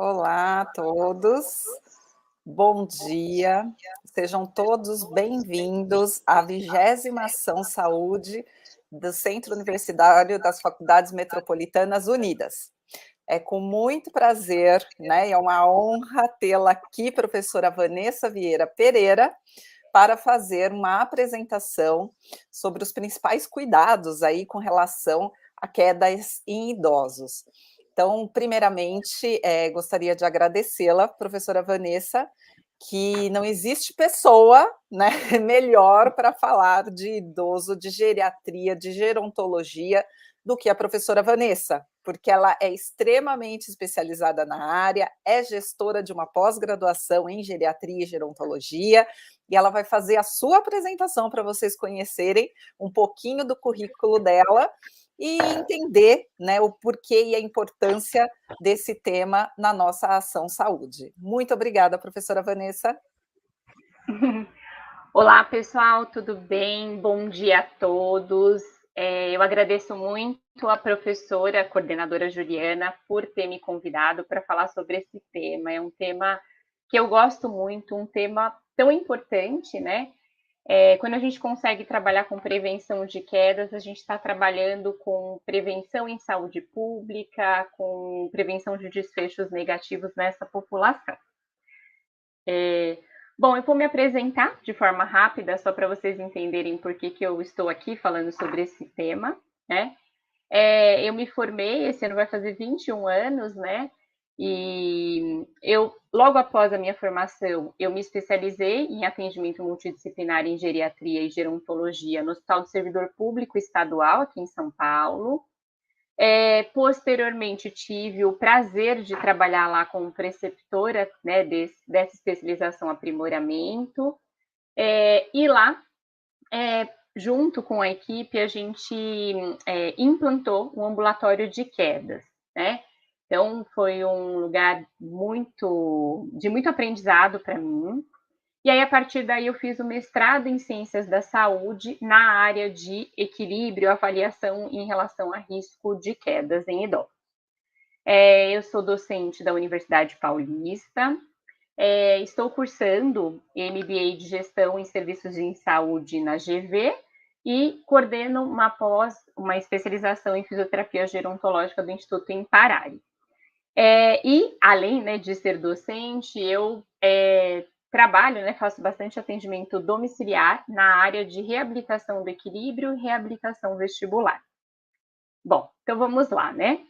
Olá a todos, bom dia, sejam todos bem-vindos à 20ª Ação Saúde do Centro Universitário das Faculdades Metropolitanas Unidas. É com muito prazer, né, e é uma honra tê-la aqui, professora Vanessa Vieira Pereira, para fazer uma apresentação sobre os principais cuidados aí com relação a quedas em idosos. Então, primeiramente, gostaria de agradecê-la, professora Vanessa, que não existe pessoa, né, melhor para falar de idoso, de geriatria, de gerontologia, do que a professora Vanessa, porque ela é extremamente especializada na área, é gestora de uma pós-graduação em geriatria e gerontologia, e ela vai fazer a sua apresentação para vocês conhecerem um pouquinho do currículo dela e entender, né, o porquê e a importância desse tema na nossa ação saúde. Muito obrigada, professora Vanessa. Olá, pessoal, tudo bem? Bom dia a todos. Eu agradeço muito a professora, a coordenadora Juliana, por ter me convidado para falar sobre esse tema. É um tema que eu gosto muito, um tema tão importante, né? Quando a gente consegue trabalhar com prevenção de quedas, a gente está trabalhando com prevenção em saúde pública, com prevenção de desfechos negativos nessa população. Bom, eu vou me apresentar de forma rápida, só para vocês entenderem por que eu estou aqui falando sobre esse tema, né? Eu me formei, esse ano vai fazer 21 anos, né? E eu, logo após a minha formação, eu me especializei em atendimento multidisciplinar em geriatria e gerontologia no Hospital do Servidor Público Estadual, aqui em São Paulo. Posteriormente, tive o prazer de trabalhar lá como preceptora, né, dessa especialização aprimoramento, e lá, junto com a equipe, a gente implantou um ambulatório de quedas, né? Então, foi um lugar de muito aprendizado para mim. E aí, a partir daí, eu fiz o mestrado em Ciências da Saúde na área de equilíbrio, avaliação em relação a risco de quedas em idosos. Eu sou docente da Universidade Paulista, estou cursando MBA de Gestão em Serviços de Saúde na GV e coordeno uma especialização em Fisioterapia Gerontológica do Instituto em Parari. E, além, né, de ser docente, eu trabalho, né, faço bastante atendimento domiciliar na área de reabilitação do equilíbrio e reabilitação vestibular. Bom, então vamos lá, né?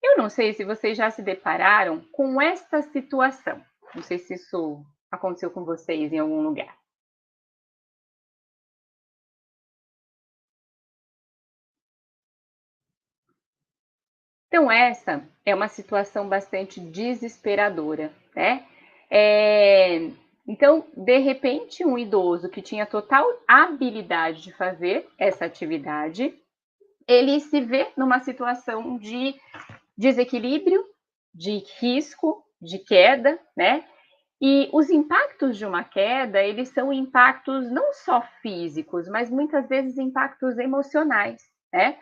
Eu não sei se vocês já se depararam com esta situação. Não sei se isso aconteceu com vocês em algum lugar. Então, essa é uma situação bastante desesperadora, né? Então, de repente, um idoso que tinha total habilidade de fazer essa atividade, ele se vê numa situação de desequilíbrio, de risco, de queda, né? E os impactos de uma queda, eles são impactos não só físicos, mas muitas vezes impactos emocionais, né?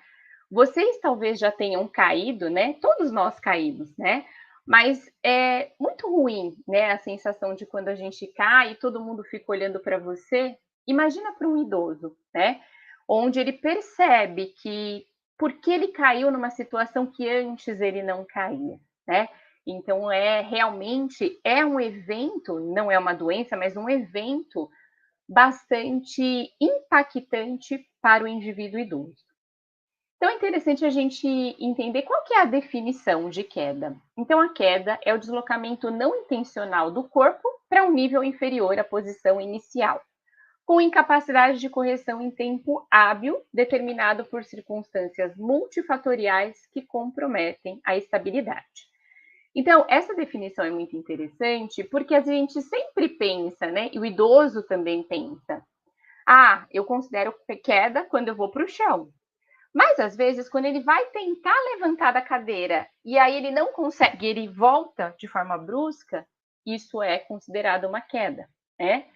Vocês talvez já tenham caído, né? Todos nós caímos, né? Mas é muito ruim, né? A sensação de quando a gente cai e todo mundo fica olhando para você. Imagina para um idoso, né? Onde ele percebe que porque ele caiu numa situação que antes ele não caía, né? Então realmente um evento, não é uma doença, mas um evento bastante impactante para o indivíduo idoso. Então é interessante a gente entender qual que é a definição de queda. Então a queda é o deslocamento não intencional do corpo para um nível inferior à posição inicial, com incapacidade de correção em tempo hábil, determinado por circunstâncias multifatoriais que comprometem a estabilidade. Então, essa definição é muito interessante porque a gente sempre pensa, né? E o idoso também pensa. Eu considero queda quando eu vou para o chão. Mas, às vezes, quando ele vai tentar levantar da cadeira e aí ele não consegue, ele volta de forma brusca, isso é considerado uma queda, né?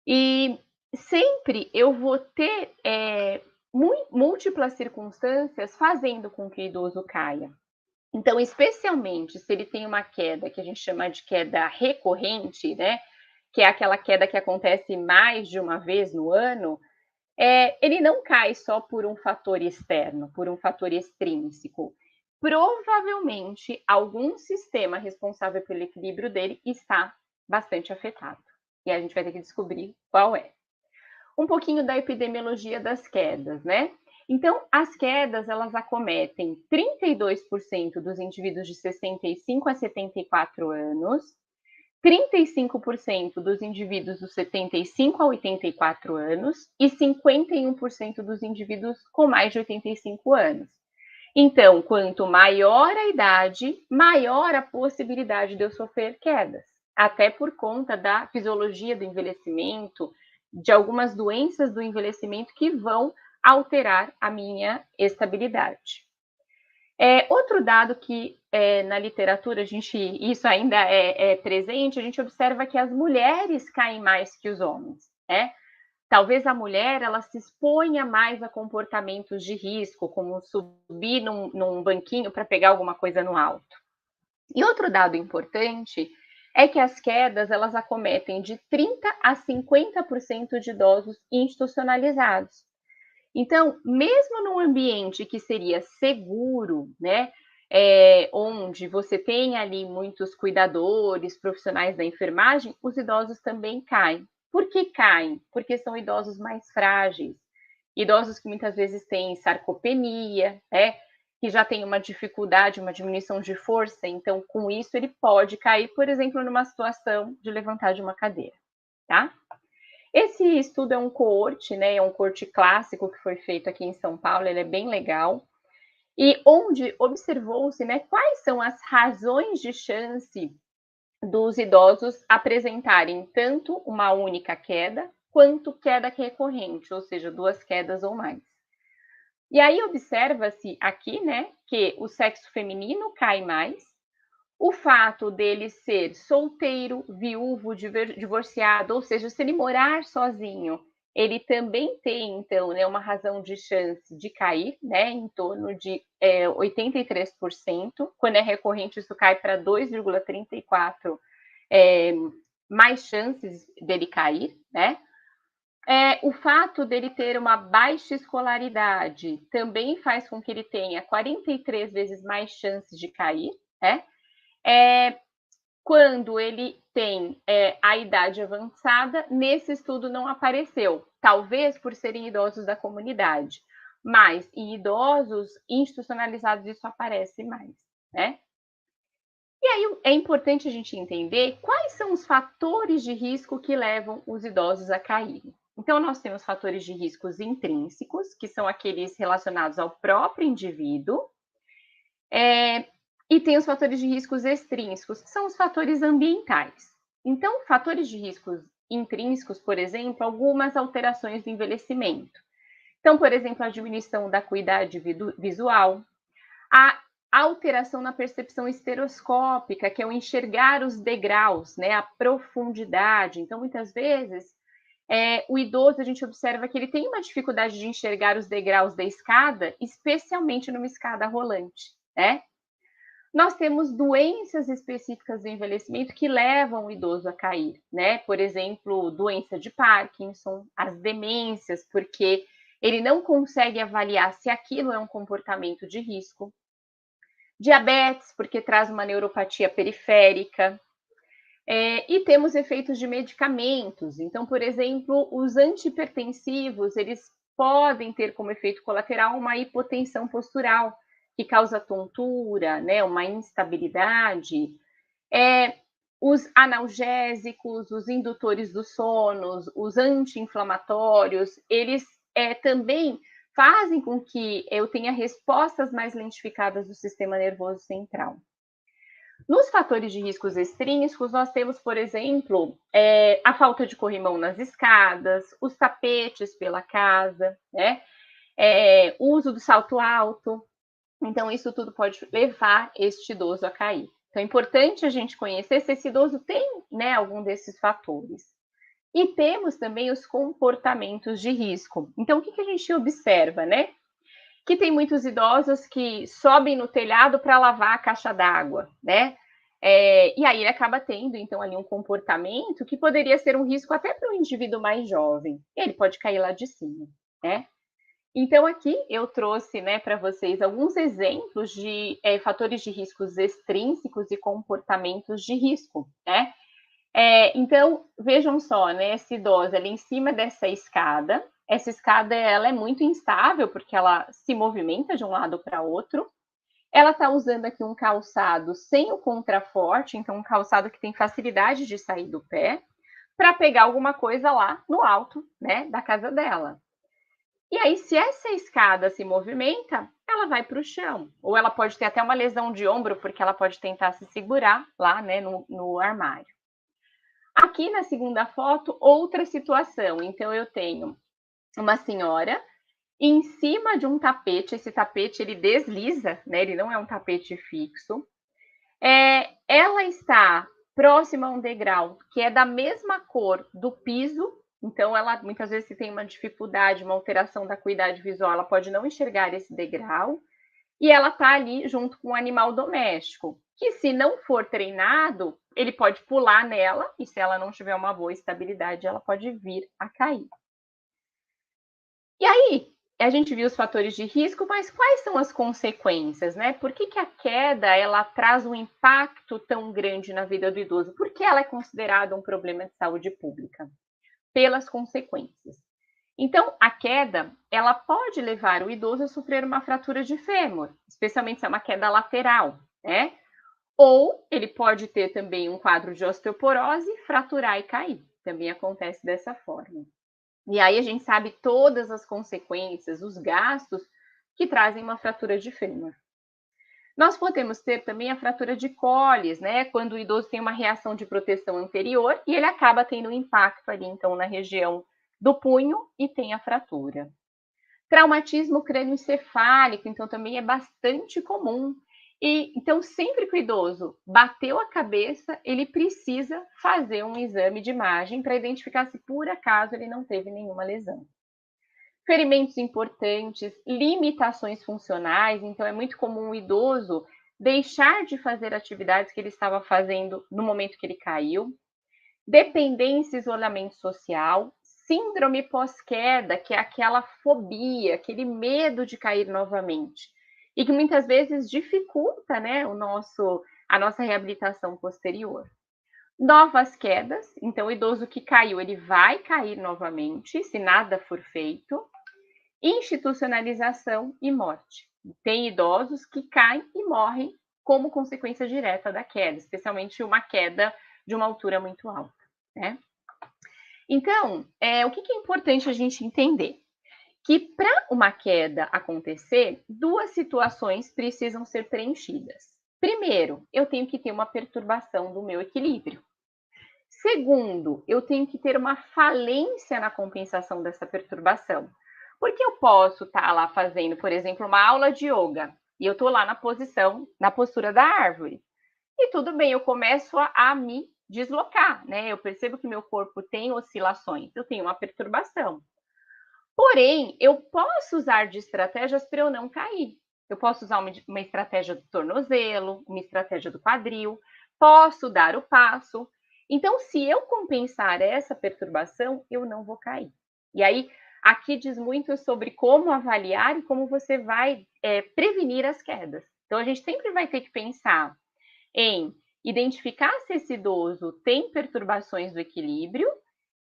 E sempre eu vou ter múltiplas circunstâncias fazendo com que o idoso caia. Então, especialmente se ele tem uma queda que a gente chama de queda recorrente, né? Que é aquela queda que acontece mais de uma vez no ano, ele não cai só por um fator externo, por um fator extrínseco. Provavelmente, algum sistema responsável pelo equilíbrio dele está bastante afetado. E a gente vai ter que descobrir qual é. Um pouquinho da epidemiologia das quedas, né? Então, as quedas, elas acometem 32% dos indivíduos de 65 a 74 anos, 35% dos indivíduos dos 75 a 84 anos e 51% dos indivíduos com mais de 85 anos. Então, quanto maior a idade, maior a possibilidade de eu sofrer quedas, até por conta da fisiologia do envelhecimento, de algumas doenças do envelhecimento que vão alterar a minha estabilidade. Outro dado que na literatura isso ainda é presente, a gente observa que as mulheres caem mais que os homens, né? Talvez a mulher ela se exponha mais a comportamentos de risco, como subir num banquinho para pegar alguma coisa no alto. E outro dado importante é que as quedas elas acometem de 30 a 50% de idosos institucionalizados. Então, mesmo num ambiente que seria seguro, né, onde você tem ali muitos cuidadores, profissionais da enfermagem, os idosos também caem. Por que caem? Porque são idosos mais frágeis, idosos que muitas vezes têm sarcopenia, né, que já tem uma dificuldade, uma diminuição de força, então com isso ele pode cair, por exemplo, numa situação de levantar de uma cadeira, tá? Esse estudo é um coorte, né? É um coorte clássico que foi feito aqui em São Paulo, ele é bem legal. E onde observou-se, né, quais são as razões de chance dos idosos apresentarem tanto uma única queda quanto queda recorrente, ou seja, 2 quedas ou mais. E aí observa-se aqui, né, que o sexo feminino cai mais, o fato dele ser solteiro, viúvo, divorciado, ou seja, se ele morar sozinho, ele também tem, então, né, uma razão de chance de cair, né, em torno de 83%. Quando é recorrente, isso cai para 2,34%, mais chances dele cair, né? O fato dele ter uma baixa escolaridade também faz com que ele tenha 43 vezes mais chances de cair, né? Quando ele tem a idade avançada, nesse estudo não apareceu, talvez por serem idosos da comunidade, mas em idosos institucionalizados isso aparece mais, né? E aí é importante a gente entender quais são os fatores de risco que levam os idosos a caírem. Então, nós temos fatores de riscos intrínsecos, que são aqueles relacionados ao próprio indivíduo, e tem os fatores de riscos extrínsecos, que são os fatores ambientais. Então, fatores de riscos intrínsecos, por exemplo, algumas alterações do envelhecimento. Então, por exemplo, a diminuição da acuidade visual, a alteração na percepção estereoscópica, que é o enxergar os degraus, né, a profundidade. Então, muitas vezes, o idoso, a gente observa que ele tem uma dificuldade de enxergar os degraus da escada, especialmente numa escada rolante, né? Nós temos doenças específicas do envelhecimento que levam o idoso a cair, né? Por exemplo, doença de Parkinson, as demências, porque ele não consegue avaliar se aquilo é um comportamento de risco. Diabetes, porque traz uma neuropatia periférica. E temos efeitos de medicamentos. Então, por exemplo, os antihipertensivos, eles podem ter como efeito colateral uma hipotensão postural, que causa tontura, né, uma instabilidade. Os analgésicos, os indutores do sono, os anti-inflamatórios, eles também fazem com que eu tenha respostas mais lentificadas do sistema nervoso central. Nos fatores de riscos extrínsecos, nós temos, por exemplo, a falta de corrimão nas escadas, os tapetes pela casa, né? O uso do salto alto. Então, isso tudo pode levar este idoso a cair. Então, é importante a gente conhecer se esse idoso tem, né, algum desses fatores. E temos também os comportamentos de risco. Então, o que a gente observa, né? que tem muitos idosos que sobem no telhado para lavar a caixa d'água, né? E aí ele acaba tendo, então, ali um comportamento que poderia ser um risco até para um indivíduo mais jovem. Ele pode cair lá de cima, né? Então, aqui eu trouxe, né, para vocês alguns exemplos de fatores de riscos extrínsecos e comportamentos de risco, né? Então, vejam só, né, essa idosa ali em cima dessa escada, essa escada ela é muito instável, porque ela se movimenta de um lado para outro, ela está usando aqui um calçado sem o contraforte, então um calçado que tem facilidade de sair do pé, para pegar alguma coisa lá no alto, né, da casa dela. E aí, se essa escada se movimenta, ela vai para o chão. Ou ela pode ter até uma lesão de ombro, porque ela pode tentar se segurar lá, né, no armário. Aqui na segunda foto, outra situação. Então, eu tenho uma senhora em cima de um tapete. Esse tapete, ele desliza, né? Ele não é um tapete fixo. Ela está próxima a um degrau que é da mesma cor do piso. Então, ela muitas vezes, se tem uma dificuldade, uma alteração da acuidade visual, ela pode não enxergar esse degrau. E ela está ali junto com um animal doméstico, que se não for treinado, ele pode pular nela, e se ela não tiver uma boa estabilidade, ela pode vir a cair. E aí, a gente viu os fatores de risco, mas quais são as consequências, né? Por que a queda, ela traz um impacto tão grande na vida do idoso? Por que ela é considerada um problema de saúde pública? Pelas consequências. Então, a queda, ela pode levar o idoso a sofrer uma fratura de fêmur, especialmente se é uma queda lateral, né? Ou ele pode ter também um quadro de osteoporose, fraturar e cair. Também acontece dessa forma. E aí a gente sabe todas as consequências, os gastos que trazem uma fratura de fêmur. Nós podemos ter também a fratura de Colles, né? Quando o idoso tem uma reação de proteção anterior e ele acaba tendo um impacto ali, então, na região do punho e tem a fratura. Traumatismo crânioencefálico, então, também é bastante comum. Então, sempre que o idoso bateu a cabeça, ele precisa fazer um exame de imagem para identificar se, por acaso, ele não teve nenhuma lesão. Ferimentos importantes, limitações funcionais, então é muito comum o idoso deixar de fazer atividades que ele estava fazendo no momento que ele caiu. Dependência e isolamento social, síndrome pós-queda, que é aquela fobia, aquele medo de cair novamente, e que muitas vezes dificulta, né, a nossa reabilitação posterior. Novas quedas, então o idoso que caiu, ele vai cair novamente, se nada for feito. Institucionalização e morte. Tem idosos que caem e morrem como consequência direta da queda, especialmente uma queda de uma altura muito alta, né? Então, o que é importante a gente entender? Que para uma queda acontecer, duas situações precisam ser preenchidas. Primeiro, eu tenho que ter uma perturbação do meu equilíbrio. Segundo, eu tenho que ter uma falência na compensação dessa perturbação. Porque eu posso estar lá fazendo, por exemplo, uma aula de yoga, e eu estou lá na postura da árvore. E tudo bem, eu começo a me deslocar, né? Eu percebo que meu corpo tem oscilações, eu tenho uma perturbação. Porém, eu posso usar de estratégias para eu não cair. Eu posso usar uma estratégia do tornozelo, uma estratégia do quadril, posso dar o passo. Então, se eu compensar essa perturbação, eu não vou cair. E aí, aqui diz muito sobre como avaliar e como você vai prevenir as quedas. Então, a gente sempre vai ter que pensar em identificar se esse idoso tem perturbações do equilíbrio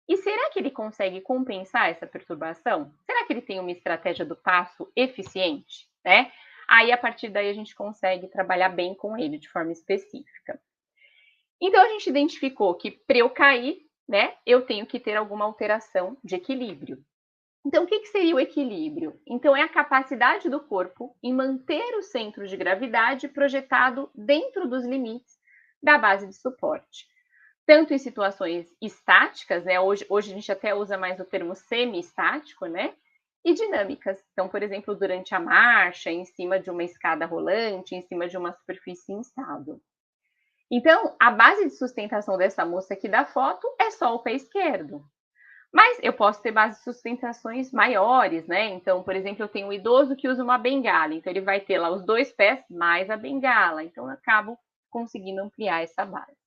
e será que ele consegue compensar essa perturbação? Será que ele tem uma estratégia do passo eficiente, né? Aí, a partir daí, a gente consegue trabalhar bem com ele de forma específica. Então, a gente identificou que para eu cair, né, eu tenho que ter alguma alteração de equilíbrio. Então, o que seria o equilíbrio? Então, é a capacidade do corpo em manter o centro de gravidade projetado dentro dos limites da base de suporte. Tanto em situações estáticas, né? Hoje a gente até usa mais o termo semi-estático, né? E dinâmicas. Então, por exemplo, durante a marcha, em cima de uma escada rolante, em cima de uma superfície instável. Então, a base de sustentação dessa moça aqui da foto é só o pé esquerdo. Mas eu posso ter bases de sustentações maiores, né? Então, por exemplo, eu tenho um idoso que usa uma bengala, então ele vai ter lá os 2 pés mais a bengala, então eu acabo conseguindo ampliar essa base.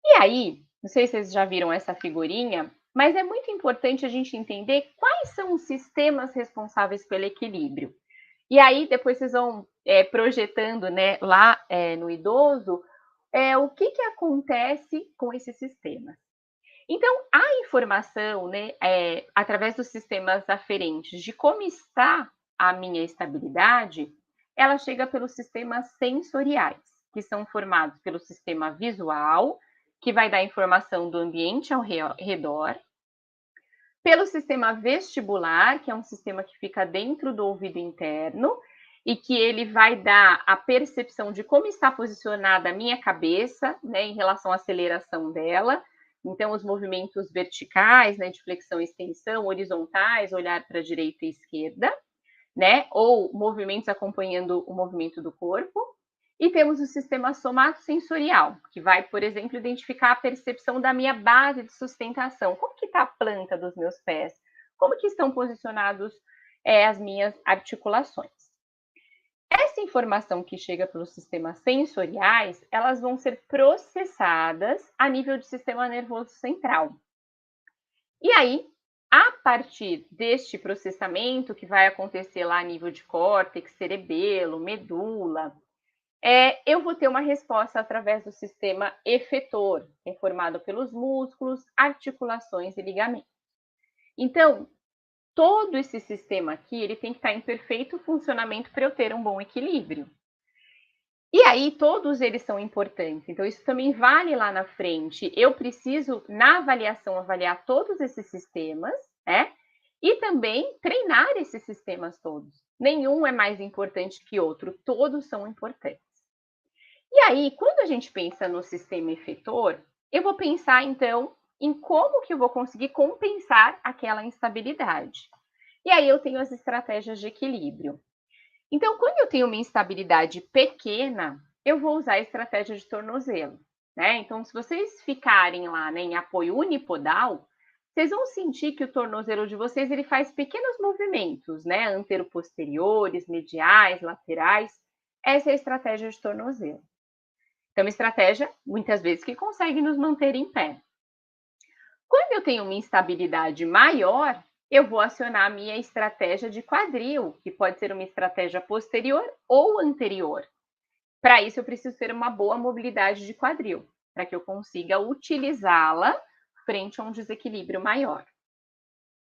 E aí, não sei se vocês já viram essa figurinha, mas é muito importante a gente entender quais são os sistemas responsáveis pelo equilíbrio. E aí, depois vocês vão projetando, né, lá no idoso, o que, que acontece com esses sistemas. Então, a informação, né, através dos sistemas aferentes de como está a minha estabilidade, ela chega pelos sistemas sensoriais, que são formados pelo sistema visual, que vai dar informação do ambiente ao redor, pelo sistema vestibular, que é um sistema que fica dentro do ouvido interno, e que ele vai dar a percepção de como está posicionada a minha cabeça, né, em relação à aceleração dela. Então, os movimentos verticais, né, de flexão e extensão, horizontais, olhar para a direita e esquerda, né, ou movimentos acompanhando o movimento do corpo. E temos o sistema somatosensorial, que vai, por exemplo, identificar a percepção da minha base de sustentação. Como que está a planta dos meus pés? Como que estão posicionados as minhas articulações? Essa informação que chega pelos sistemas sensoriais, elas vão ser processadas a nível de sistema nervoso central. E aí, a partir deste processamento, que vai acontecer lá a nível de córtex, cerebelo, medula, eu vou ter uma resposta através do sistema efetor, que é formado pelos músculos, articulações e ligamentos. Então, todo esse sistema aqui, ele tem que estar em perfeito funcionamento para eu ter um bom equilíbrio. E aí, todos eles são importantes. Então, isso também vale lá na frente. Eu preciso, na avaliação, avaliar todos esses sistemas, né? E também treinar esses sistemas todos. Nenhum é mais importante que outro, todos são importantes. E aí, quando a gente pensa no sistema efetor, eu vou pensar, então, em como que eu vou conseguir compensar aquela instabilidade. E aí eu tenho as estratégias de equilíbrio. Então, quando eu tenho uma instabilidade pequena, eu vou usar a estratégia de tornozelo, né? Então, se vocês ficarem lá, né, em apoio unipodal, vocês vão sentir que o tornozelo de vocês ele faz pequenos movimentos, né? Anteroposteriores, mediais, laterais. Essa é a estratégia de tornozelo. Então, uma estratégia, muitas vezes, que consegue nos manter em pé. Quando eu tenho uma instabilidade maior, eu vou acionar a minha estratégia de quadril, que pode ser uma estratégia posterior ou anterior. Para isso, eu preciso ter uma boa mobilidade de quadril, para que eu consiga utilizá-la frente a um desequilíbrio maior.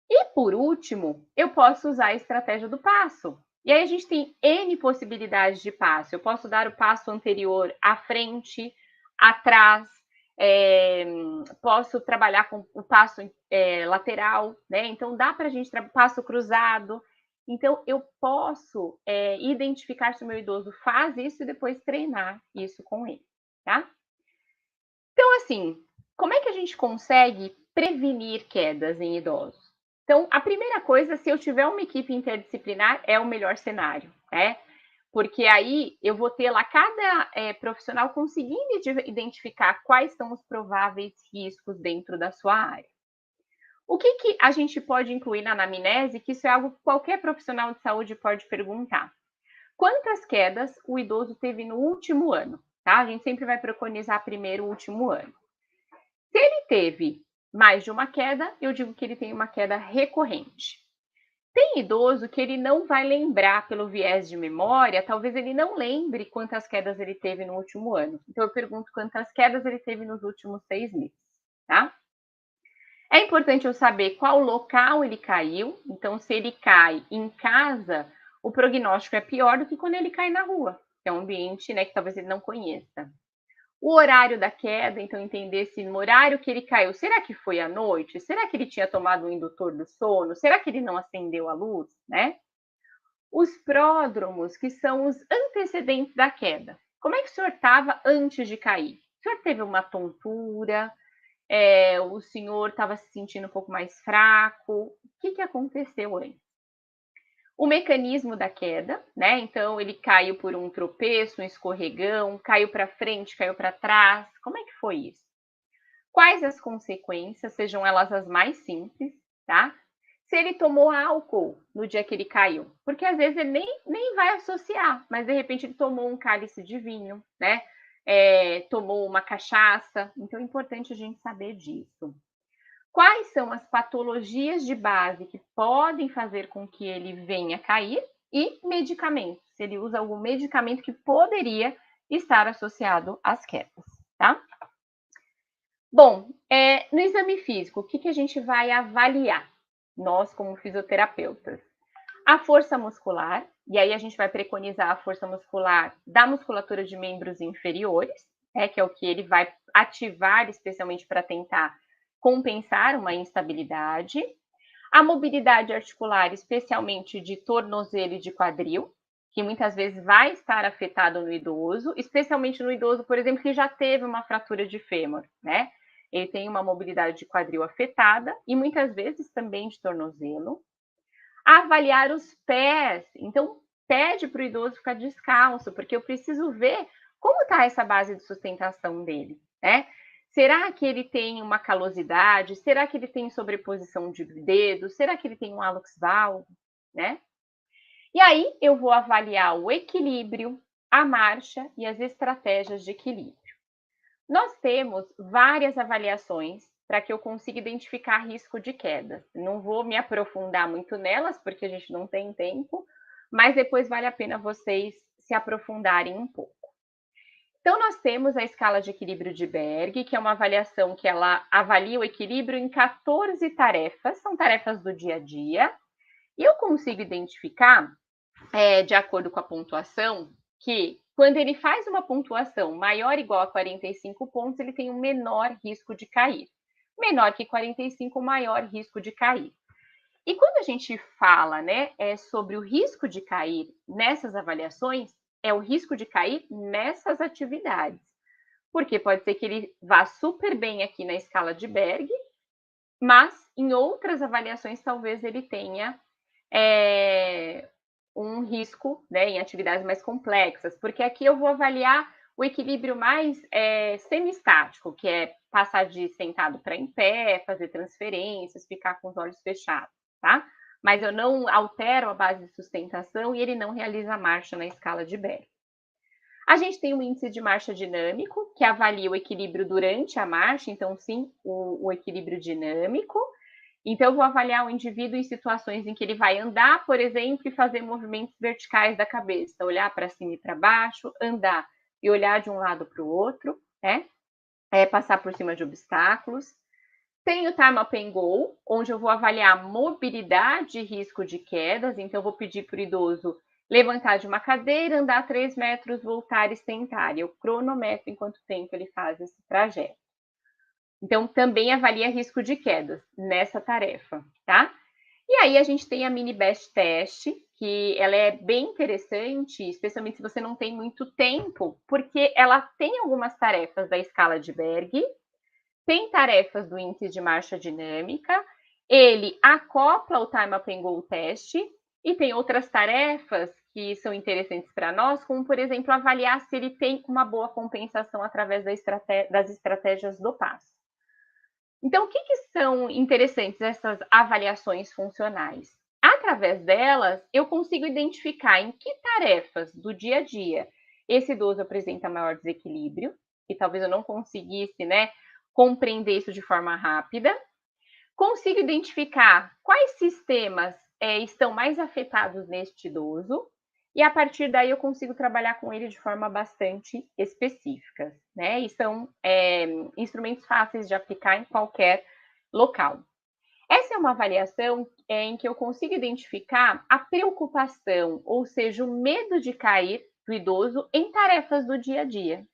E, por último, eu posso usar a estratégia do passo. E aí a gente tem N possibilidades de passo. Eu posso dar o passo anterior à frente, atrás, posso trabalhar com o passo lateral, né? Então, dá para a gente passo cruzado. Então, eu posso identificar se o meu idoso faz isso e depois treinar isso com ele, tá? Então, assim, como é que a gente consegue prevenir quedas em idosos? Então, a primeira coisa, se eu tiver uma equipe interdisciplinar, é o melhor cenário, né? Porque aí eu vou ter lá cada profissional conseguindo identificar quais são os prováveis riscos dentro da sua área. O que, que a gente pode incluir na anamnese, que isso é algo que qualquer profissional de saúde pode perguntar. Quantas quedas o idoso teve no último ano? Tá? A gente sempre vai preconizar primeiro o último ano. Se ele teve mais de uma queda, eu digo que ele tem uma queda recorrente. Tem idoso que ele não vai lembrar pelo viés de memória, talvez ele não lembre quantas quedas ele teve no último ano. Então, eu pergunto quantas quedas ele teve nos últimos 6 meses, tá? É importante eu saber qual local ele caiu. Então, se ele cai em casa, o prognóstico é pior do que quando ele cai na rua, que é um ambiente, né, que talvez ele não conheça. O horário da queda, então entender se no horário que ele caiu, será que foi à noite? Será que ele tinha tomado um indutor do sono? Será que ele não acendeu a luz, né? Os pródromos, que são os antecedentes da queda. Como é que o senhor estava antes de cair? O senhor teve uma tontura? O senhor estava se sentindo um pouco mais fraco? O que aconteceu antes? O mecanismo da queda, né? Então, ele caiu por um tropeço, um escorregão, caiu para frente, caiu para trás. Como é que foi isso? Quais as consequências, sejam elas as mais simples, tá? Se ele tomou álcool no dia que ele caiu, porque às vezes ele nem vai associar, mas de repente ele tomou um cálice de vinho, né? Tomou uma cachaça, então é importante a gente saber disso. Quais são as patologias de base que podem fazer com que ele venha cair e medicamentos, se ele usa algum medicamento que poderia estar associado às quedas, tá? Bom, no exame físico, o que a gente vai avaliar, nós como fisioterapeutas? A força muscular, e aí a gente vai preconizar a força muscular da musculatura de membros inferiores, que é o que ele vai ativar especialmente para tentar compensar uma instabilidade. A mobilidade articular, especialmente de tornozelo e de quadril, que muitas vezes vai estar afetado no idoso, especialmente no idoso, por exemplo, que já teve uma fratura de fêmur, né? Ele tem uma mobilidade de quadril afetada e muitas vezes também de tornozelo. Avaliar os pés. Então, pede para o idoso ficar descalço, porque eu preciso ver como está essa base de sustentação dele, né? Será que ele tem uma calosidade? Será que ele tem sobreposição de dedos? Será que ele tem um hallux valgus, né? E aí eu vou avaliar o equilíbrio, a marcha e as estratégias de equilíbrio. Nós temos várias avaliações para que eu consiga identificar risco de queda. Não vou me aprofundar muito nelas, porque a gente não tem tempo, mas depois vale a pena vocês se aprofundarem um pouco. Então, nós temos a escala de equilíbrio de Berg, que é uma avaliação que ela avalia o equilíbrio em 14 tarefas, são tarefas do dia a dia, e eu consigo identificar, de acordo com a pontuação, que quando ele faz uma pontuação maior ou igual a 45 pontos, ele tem um menor risco de cair. Menor que 45, maior risco de cair. E quando a gente fala, né, sobre o risco de cair nessas avaliações, é o risco de cair nessas atividades. Porque pode ser que ele vá super bem aqui na escala de Berg, mas em outras avaliações talvez ele tenha um risco, né, em atividades mais complexas, porque aqui eu vou avaliar o equilíbrio mais semi-estático, que é passar de sentado para em pé, fazer transferências, ficar com os olhos fechados, tá? Mas eu não altero a base de sustentação e ele não realiza a marcha na escala de Berg. A gente tem o índice de marcha dinâmico, que avalia o equilíbrio durante a marcha, então sim, o equilíbrio dinâmico. Então, eu vou avaliar o indivíduo em situações em que ele vai andar, por exemplo, e fazer movimentos verticais da cabeça, olhar para cima e para baixo, andar e olhar de um lado para o outro, né? Passar por cima de obstáculos. Tem o Time Up and Go, onde eu vou avaliar mobilidade e risco de quedas. Então, eu vou pedir para o idoso levantar de uma cadeira, andar 3 metros, voltar e sentar. Eu cronometro em quanto tempo ele faz esse trajeto. Então, também avalia risco de quedas nessa tarefa, tá? E aí a gente tem a Mini Best Test, que ela é bem interessante, especialmente se você não tem muito tempo, porque ela tem algumas tarefas da escala de Berg, tem tarefas do índice de marcha dinâmica, ele acopla o Time Up and Go Test, e tem outras tarefas que são interessantes para nós, como, por exemplo, avaliar se ele tem uma boa compensação através das estratégias do passo. Então, o que são interessantes essas avaliações funcionais? Através delas, eu consigo identificar em que tarefas do dia a dia esse idoso apresenta maior desequilíbrio, e talvez eu não conseguisse, né, compreender isso de forma rápida. Consigo identificar quais sistemas estão mais afetados neste idoso, e a partir daí eu consigo trabalhar com ele de forma bastante específica, né? E são instrumentos fáceis de aplicar em qualquer local. Essa é uma avaliação em que eu consigo identificar a preocupação, ou seja, o medo de cair do idoso em tarefas do dia a dia.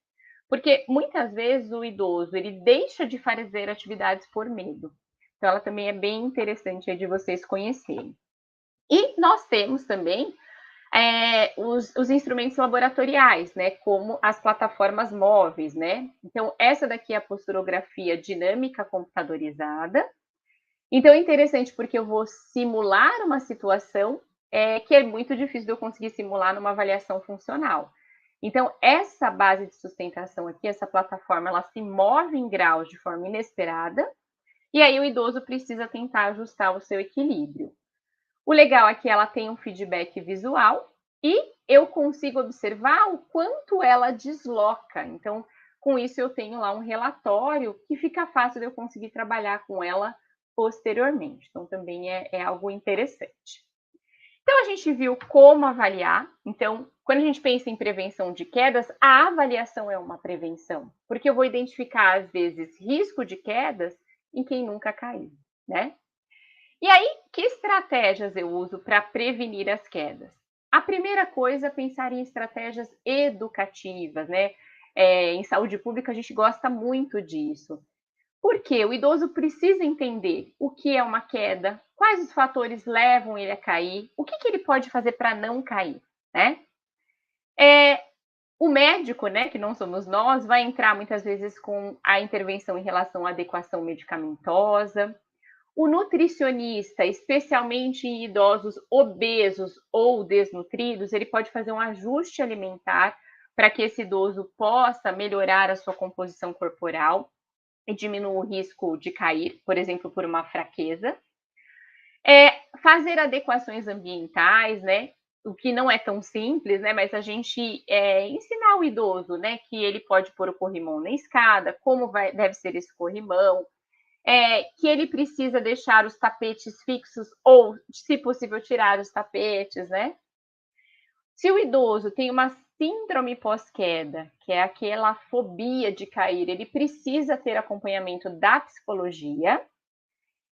Porque muitas vezes o idoso ele deixa de fazer atividades por medo. Então, ela também é bem interessante aí de vocês conhecerem. E nós temos também os instrumentos laboratoriais, né, como as plataformas móveis, né? Então, essa daqui é a posturografia dinâmica computadorizada. Então, é interessante porque eu vou simular uma situação que é muito difícil de eu conseguir simular numa avaliação funcional. Então, essa base de sustentação aqui, essa plataforma, ela se move em graus de forma inesperada, e aí o idoso precisa tentar ajustar o seu equilíbrio. O legal é que ela tem um feedback visual e eu consigo observar o quanto ela desloca. Então, com isso, eu tenho lá um relatório que fica fácil de eu conseguir trabalhar com ela posteriormente. Então, também é algo interessante. Então, a gente viu como avaliar. Então, quando a gente pensa em prevenção de quedas, a avaliação é uma prevenção, porque eu vou identificar, às vezes, risco de quedas em quem nunca caiu, né? E aí, que estratégias eu uso para prevenir as quedas? A primeira coisa é pensar em estratégias educativas, né? Em saúde pública, a gente gosta muito disso. Porque o idoso precisa entender o que é uma queda, quais os fatores levam ele a cair, o que ele pode fazer para não cair, né? O médico, né, que não somos nós, vai entrar muitas vezes com a intervenção em relação à adequação medicamentosa. O nutricionista, especialmente em idosos obesos ou desnutridos, ele pode fazer um ajuste alimentar para que esse idoso possa melhorar a sua composição corporal e diminuir o risco de cair, por exemplo, por uma fraqueza. Fazer adequações ambientais, né? O que não é tão simples, né? Mas a gente ensinar o idoso, né? Que ele pode pôr o corrimão na escada, como deve ser esse corrimão, que ele precisa deixar os tapetes fixos ou, se possível, tirar os tapetes, né? Se o idoso tem uma síndrome pós-queda, que é aquela fobia de cair, ele precisa ter acompanhamento da psicologia.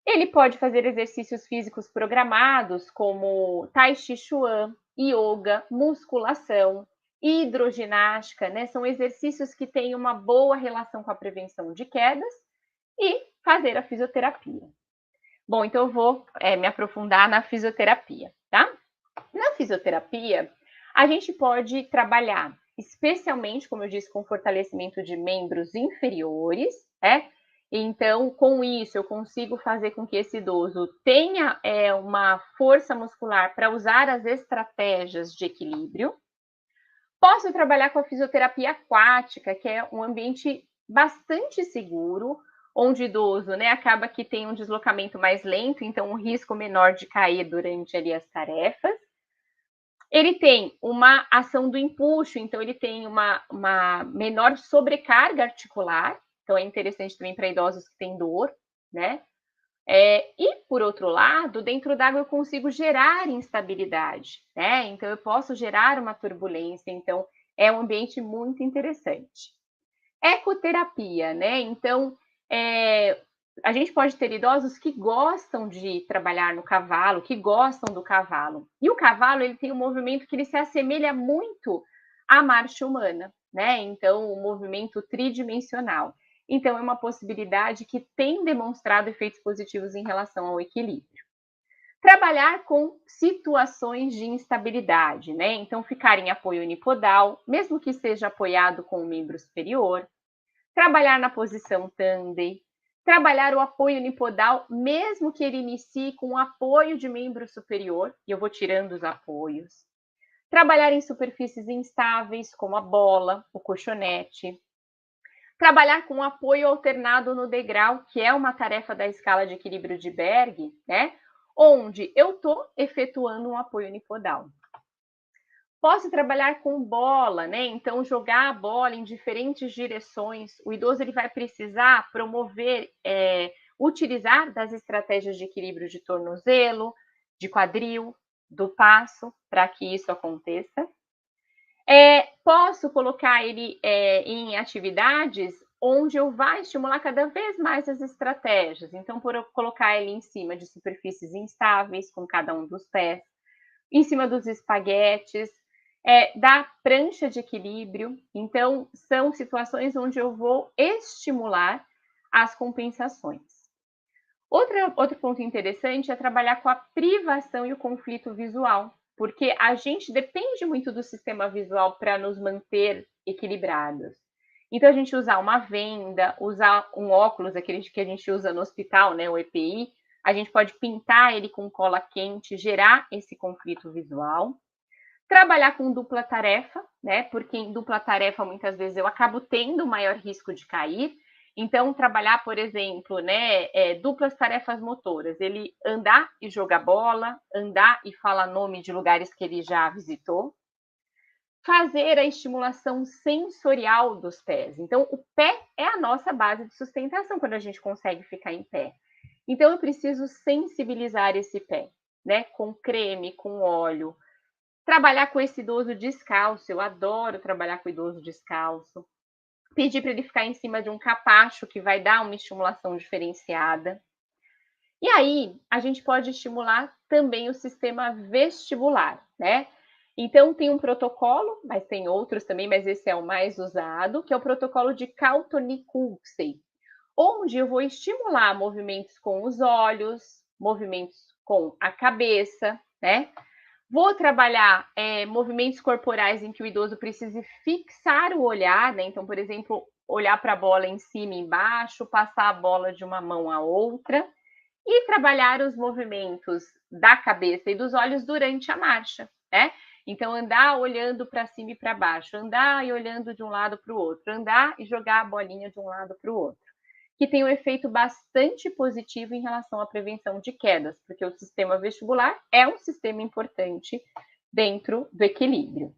Ele pode fazer exercícios físicos programados, como Tai Chi Chuan, yoga, musculação, hidroginástica, né? São exercícios que têm uma boa relação com a prevenção de quedas e fazer a fisioterapia. Bom, então eu vou me aprofundar na fisioterapia, tá? Na fisioterapia, a gente pode trabalhar, especialmente, como eu disse, com fortalecimento de membros inferiores, né? Então, com isso, eu consigo fazer com que esse idoso tenha uma força muscular para usar as estratégias de equilíbrio. Posso trabalhar com a fisioterapia aquática, que é um ambiente bastante seguro, onde o idoso, né, acaba que tem um deslocamento mais lento, então um risco menor de cair durante ali as tarefas. Ele tem uma ação do empuxo, então ele tem uma menor sobrecarga articular, então é interessante também para idosos que têm dor, né? E, por outro lado, dentro d'água eu consigo gerar instabilidade, né? Então eu posso gerar uma turbulência, então é um ambiente muito interessante. Ecoterapia, né? Então, a gente pode ter idosos que gostam de trabalhar no cavalo, que gostam do cavalo. E o cavalo, ele tem um movimento que ele se assemelha muito à marcha humana, né? Então, o movimento tridimensional. Então, é uma possibilidade que tem demonstrado efeitos positivos em relação ao equilíbrio. Trabalhar com situações de instabilidade, né? Então, ficar em apoio unipodal, mesmo que seja apoiado com o membro superior. Trabalhar na posição tandem. Trabalhar o apoio unipodal, mesmo que ele inicie com o apoio de membro superior, e eu vou tirando os apoios. Trabalhar em superfícies instáveis, como a bola, o colchonete. Trabalhar com apoio alternado no degrau, que é uma tarefa da escala de equilíbrio de Berg, né? Onde eu estou efetuando um apoio unipodal. Posso trabalhar com bola, né? Então, jogar a bola em diferentes direções. O idoso ele vai precisar promover, utilizar das estratégias de equilíbrio de tornozelo, de quadril, do passo, para que isso aconteça. Posso colocar ele em atividades onde eu vá estimular cada vez mais as estratégias. Então, por eu colocar ele em cima de superfícies instáveis, com cada um dos pés, em cima dos espaguetes, da prancha de equilíbrio. Então, são situações onde eu vou estimular as compensações. Outro ponto interessante é trabalhar com a privação e o conflito visual, porque a gente depende muito do sistema visual para nos manter equilibrados. Então, a gente usar uma venda, usar um óculos, aquele que a gente usa no hospital, né, o EPI, a gente pode pintar ele com cola quente, gerar esse conflito visual. Trabalhar com dupla tarefa, né? Porque em dupla tarefa, muitas vezes, eu acabo tendo maior risco de cair. Então, trabalhar, por exemplo, né, duplas tarefas motoras, ele andar e jogar bola, andar e falar nome de lugares que ele já visitou, fazer a estimulação sensorial dos pés. Então, o pé é a nossa base de sustentação quando a gente consegue ficar em pé. Então, eu preciso sensibilizar esse pé, né? Com creme, com óleo. Trabalhar com esse idoso descalço, eu adoro trabalhar com o idoso descalço. Pedir para ele ficar em cima de um capacho que vai dar uma estimulação diferenciada. E aí, a gente pode estimular também o sistema vestibular, né? Então, tem um protocolo, mas tem outros também, mas esse é o mais usado, que é o protocolo de Caltoni-Cooksey, onde eu vou estimular movimentos com os olhos, movimentos com a cabeça, né? Vou trabalhar movimentos corporais em que o idoso precise fixar o olhar, né? Então, por exemplo, olhar para a bola em cima e embaixo, passar a bola de uma mão à outra e trabalhar os movimentos da cabeça e dos olhos durante a marcha, né? Então, andar olhando para cima e para baixo, andar e olhando de um lado para o outro, andar e jogar a bolinha de um lado para o outro, que tem um efeito bastante positivo em relação à prevenção de quedas, porque o sistema vestibular é um sistema importante dentro do equilíbrio.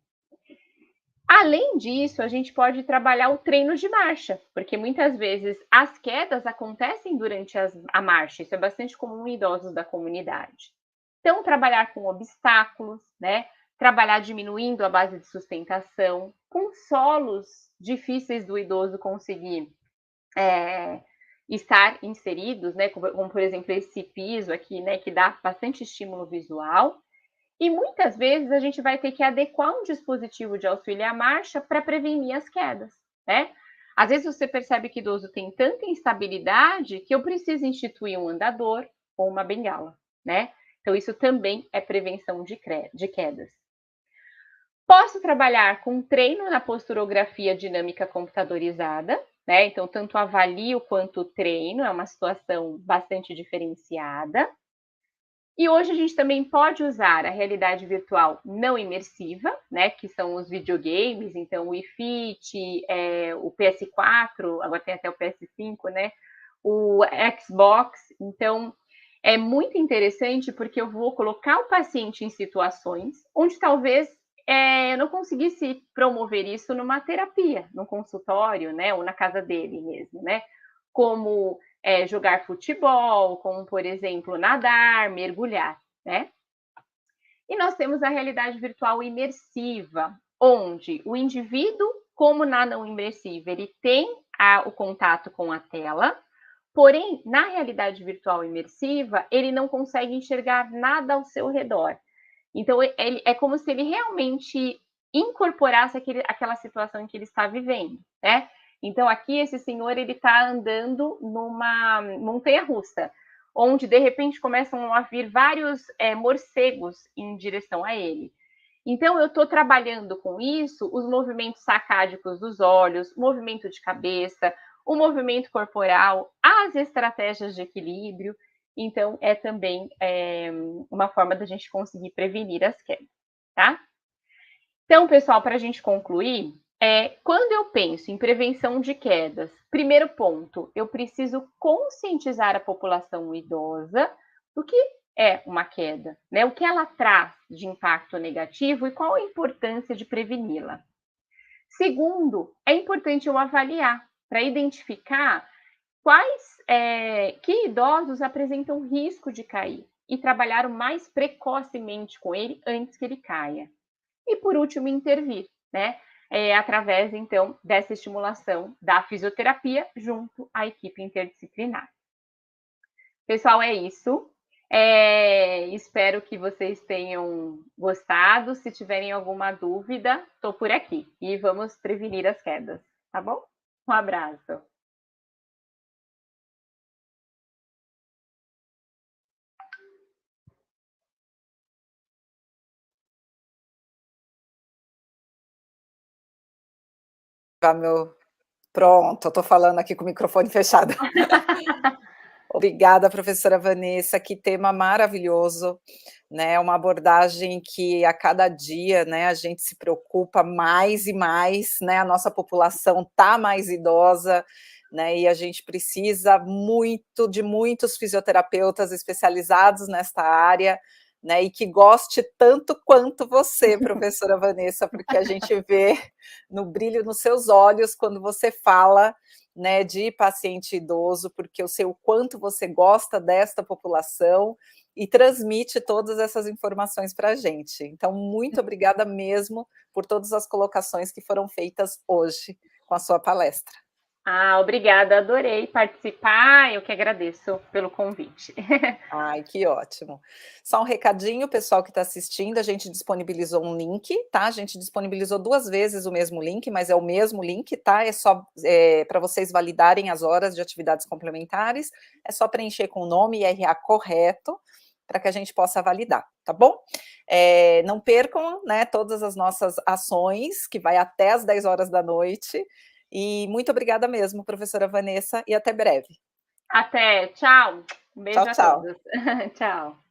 Além disso, a gente pode trabalhar o treino de marcha, porque muitas vezes as quedas acontecem durante a marcha, isso é bastante comum em idosos da comunidade. Então, trabalhar com obstáculos, né? Trabalhar diminuindo a base de sustentação, com solos difíceis do idoso conseguir estar inseridos, né? Como, por exemplo, esse piso aqui, né? Que dá bastante estímulo visual. E muitas vezes a gente vai ter que adequar um dispositivo de auxílio à marcha para prevenir as quedas, né? Às vezes você percebe que o idoso tem tanta instabilidade que eu preciso instituir um andador ou uma bengala, né? Então, isso também é prevenção de quedas. Posso trabalhar com treino na posturografia dinâmica computadorizada, né? Então, tanto avalio quanto treino, é uma situação bastante diferenciada. E hoje a gente também pode usar a realidade virtual não imersiva, né, que são os videogames, então o Wii Fit, o PS4, agora tem até o PS5, né, o Xbox. Então, é muito interessante porque eu vou colocar o paciente em situações onde talvez eu não conseguisse promover isso numa terapia, num consultório, né, ou na casa dele mesmo, né, como jogar futebol, como, por exemplo, nadar, mergulhar, né? E nós temos a realidade virtual imersiva, onde o indivíduo, como na não imersiva, ele tem o contato com a tela, porém, na realidade virtual imersiva, ele não consegue enxergar nada ao seu redor. Então, é como se ele realmente incorporasse aquela situação em que ele está vivendo, né? Então, aqui, esse senhor, ele está andando numa montanha-russa, onde, de repente, começam a vir vários morcegos em direção a ele. Então, eu estou trabalhando com isso, os movimentos sacádicos dos olhos, movimento de cabeça, o movimento corporal, as estratégias de equilíbrio. Então, é também uma forma da gente conseguir prevenir as quedas, tá? Então, pessoal, para a gente concluir, quando eu penso em prevenção de quedas, primeiro ponto, eu preciso conscientizar a população idosa do que é uma queda, né? O que ela traz de impacto negativo e qual a importância de preveni-la. Segundo, é importante eu avaliar para identificar que idosos apresentam risco de cair e trabalhar o mais precocemente com ele antes que ele caia. E, por último, intervir, né? Através, então, dessa estimulação da fisioterapia junto à equipe interdisciplinar. Pessoal, é isso. Espero que vocês tenham gostado. Se tiverem alguma dúvida, estou por aqui. E vamos prevenir as quedas, tá bom? Um abraço. Pronto, eu estou falando aqui com o microfone fechado. Obrigada, professora Vanessa, que tema maravilhoso, né, uma abordagem que a cada dia, né, a gente se preocupa mais e mais, né, a nossa população está mais idosa, né, e a gente precisa muito de muitos fisioterapeutas especializados nesta área, né, e que goste tanto quanto você, professora Vanessa, porque a gente vê no brilho nos seus olhos quando você fala, né, de paciente idoso, porque eu sei o quanto você gosta desta população e transmite todas essas informações para a gente. Então, muito obrigada mesmo por todas as colocações que foram feitas hoje com a sua palestra. Ah, obrigada, adorei participar, eu que agradeço pelo convite. Ai, que ótimo. Só um recadinho, pessoal que está assistindo, a gente disponibilizou um link, tá? A gente disponibilizou 2 vezes o mesmo link, mas é o mesmo link, tá? É só para vocês validarem as horas de atividades complementares, é só preencher com o nome e IRA correto, para que a gente possa validar, tá bom? Não percam, né, todas as nossas ações, que vai até às 10 horas da noite, e muito obrigada mesmo, professora Vanessa, e até breve. Até, tchau. Um Tchau, beijo a tchau. todos. Tchau.